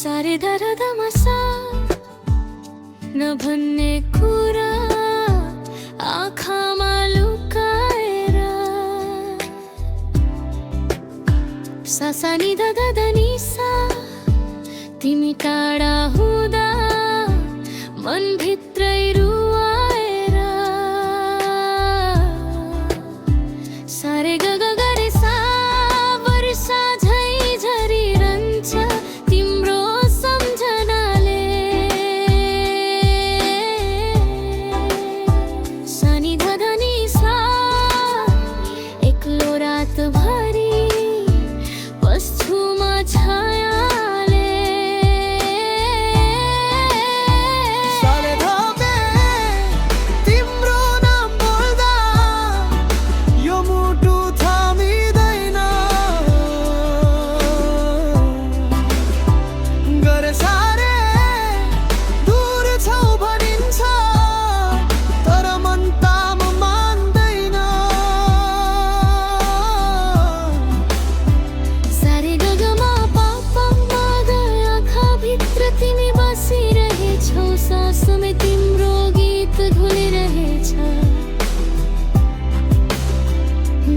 सारे दरदमसा नभन्ने कुरा आँखामा लुकाएर सासानी ददनी सा तिमी टाढा हुँदा मनभित्रै रुवाएर सारे गग गरे सा वर्षा झै झरिरहन्छ तिम्रो सम्झनाले सानी धधनी सा एक्लो रातभरि बस्छु म छायाले सारे धापे तिम्रो नाम बोल्दा यो मुटु थामिँदैन गरे सारे दूर छौ भनिन्छ तर मन ताम मान्दैन सारे गगमा पापा मगर आँखाभित्र तिमी बसिरहेछौ सासमै तिम्रो गीत घुलिरहेछ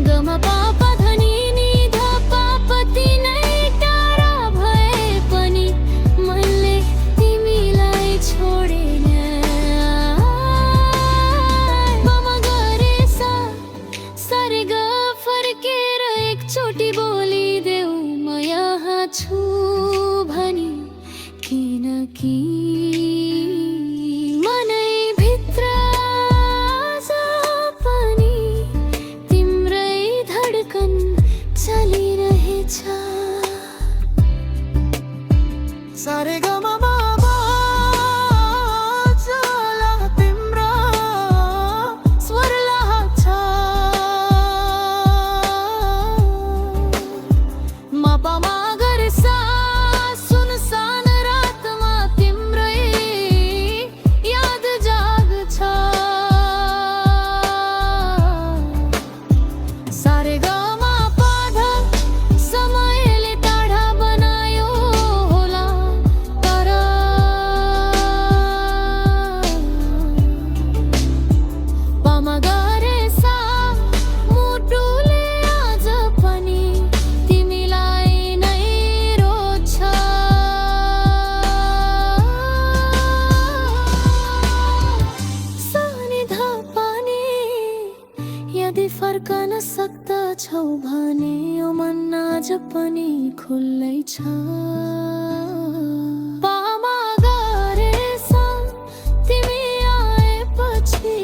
गमा पापा धनी नि ध पापा तिनै टाढा भए पनि मैले तिमीलाई छोडेन बमा गरे सा सारे ग फर्केर एकचोटि बोलिदेऊ म यहाँ छु भनी किनकि मनैभित्र आज पनि तिम्रै धड्कन चलिरहेछ सारे गमा बाबा चला तिम्रो स्वर लाग्छ मापामा गरे सा सुनसान रातमा तिम्रै याद जाग्छ सारे गमा पाधा समयले टाढा बनायो होला तर पामा गरे सा मुटुले आज पनि तिमीलाई नै रोज्छ सानी धपानी यदि फर्कन सक्दछौ भने यो मन आज पनि खुल्लै छ पामा गरे सा तिमी आएपछि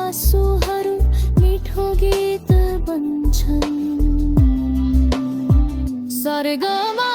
आँसुहरू मिठो गीत बन्छन् सरगमा